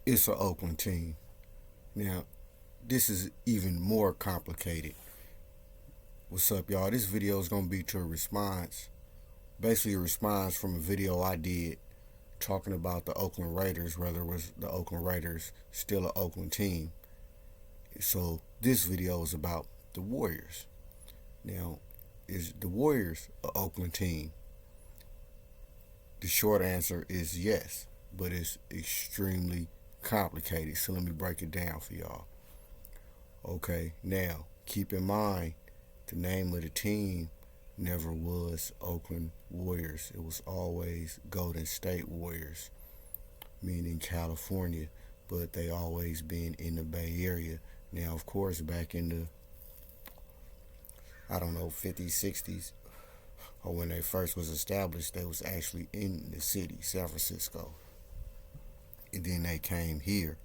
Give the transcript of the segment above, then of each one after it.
It's an Oakland team. Now, this is even more complicated. What's up, y'all? This video is going to be to a response. Basically, a response from a video I did talking about the Oakland Raiders, whether it was the Oakland Raiders still an Oakland team. So, this video is about the Warriors. Now, is the Warriors an Oakland team? The short answer is yes, but it's extremely complicated. So, let me break it down for y'all. Okay, now, keep in mind, the name of the team never was Oakland Warriors. It was always Golden State Warriors, meaning California, but they always been in the Bay Area. Now, of course, back in the, 50s, 60s, or when they first was established, they was actually in the city, San Francisco. And then they came here.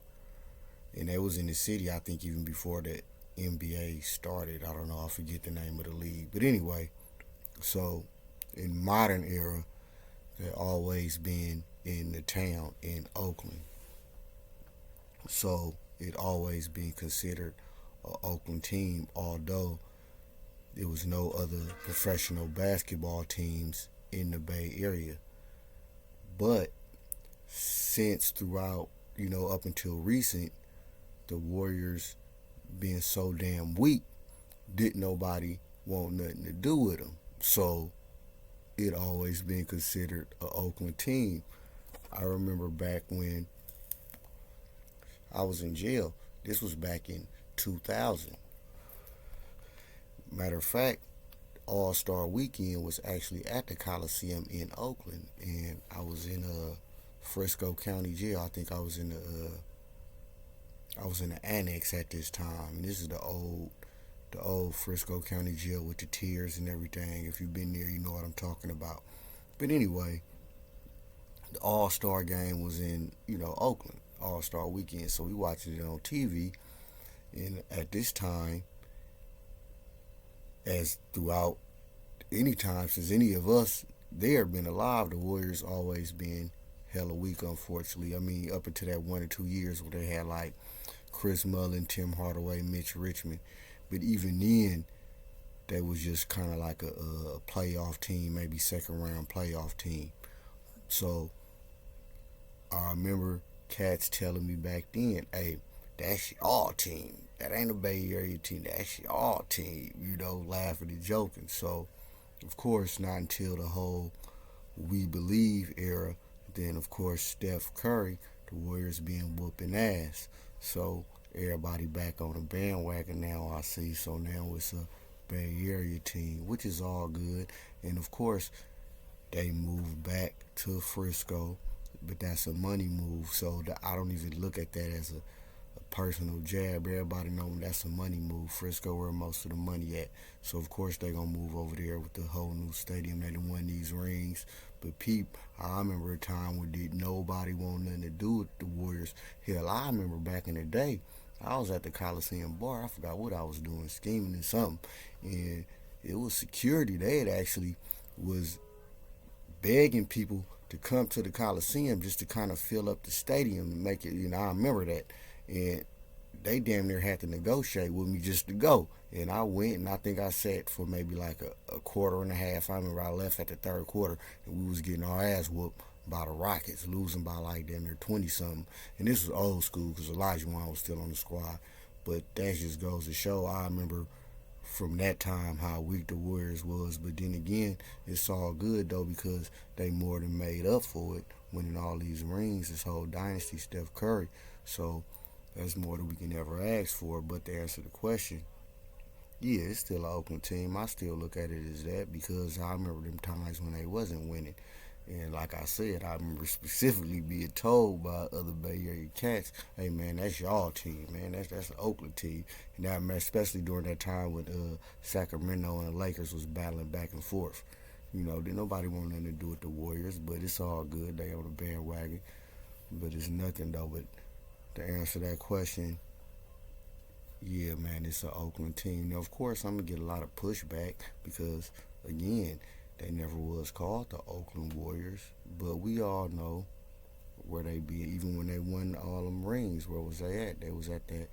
And they was in the city, I think, even before the NBA started. I don't know, I forget the name of the league. But anyway, so in modern era, they always been in the town in Oakland. So it always been considered an Oakland team, although there was no other professional basketball teams in the Bay Area. But since throughout, up until recent, the Warriors being so damn weak, didn't nobody want nothing to do with them. So it always been considered an Oakland team. I remember back when I was in jail. This was back in 2000. Matter of fact, All-Star Weekend was actually at the Coliseum in Oakland, and I was in Frisco County Jail. I think I was in the annex at this time. And this is the old Frisco County Jail with the tiers and everything. If you've been there, you know what I'm talking about. But anyway, the All-Star game was in, Oakland, All-Star Weekend. So we watched it on TV. And at this time, as throughout any time since any of us there been alive, the Warriors always been hella weak, unfortunately. I mean, up until that 1 or 2 years where they had like Chris Mullin, Tim Hardaway, Mitch Richmond. But even then, they was just kind of like a playoff team, maybe second round playoff team. So I remember cats telling me back then, hey, that's y'all team. That ain't a Bay Area team. That's y'all team, laughing and joking. So, of course, not until the whole We Believe era, then, of course, Steph Curry, the Warriors being whooping ass. So, everybody back on the bandwagon now, I see. So now it's a Bay Area team, which is all good. And, of course, they moved back to Frisco, but that's a money move. So I don't even look at that as a personal jab. Everybody know that's a money move. Frisco where most of the money at. So of course they gonna move over there with the whole new stadium. They done won these rings. But I remember a time when did nobody want nothing to do with the Warriors. Hell, I remember back in the day, I was at the Coliseum bar. I forgot what I was doing, scheming or something. And it was security. They had actually was begging people to come to the Coliseum just to kind of fill up the stadium and make it, I remember that. And they damn near had to negotiate with me just to go. And I went, and I think I sat for maybe like a quarter and a half. I remember I left at the third quarter, and we was getting our ass whooped by the Rockets, losing by like damn near 20-something. And this was old school because Elijah Wan was still on the squad. But that just goes to show, I remember from that time how weak the Warriors was. But then again, it's all good, though, because they more than made up for it, winning all these rings, this whole dynasty, Steph Curry. So that's more than we can ever ask for. But to answer the question, yeah, it's still an Oakland team. I still look at it as that because I remember them times when they wasn't winning. And like I said, I remember specifically being told by other Bay Area cats, hey man, that's y'all team, man. That's the Oakland team. And I remember especially during that time when Sacramento and the Lakers was battling back and forth. Did nobody want nothing to do with the Warriors, but it's all good. They on the bandwagon. But it's nothing though. But to answer that question, yeah, man, it's an Oakland team. Now, of course, I'm going to get a lot of pushback because, again, they never was called the Oakland Warriors. But we all know where they be. Even when they won all them rings, where was they at? They was at that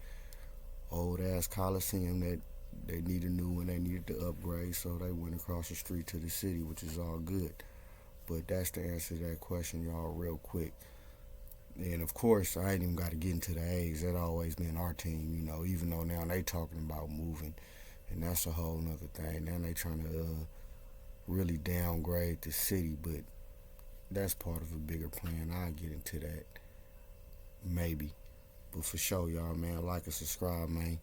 old ass Coliseum that they needed new one. They needed to upgrade, so they went across the street to the city, which is all good. But that's the answer to that question, y'all, real quick. And of course, I ain't even got to get into the A's. That always been our team, even though now they talking about moving. And that's a whole nother thing. Now they trying to really downgrade the city, but that's part of a bigger plan. I'll get into that, maybe. But for sure, y'all, man, like and subscribe, man.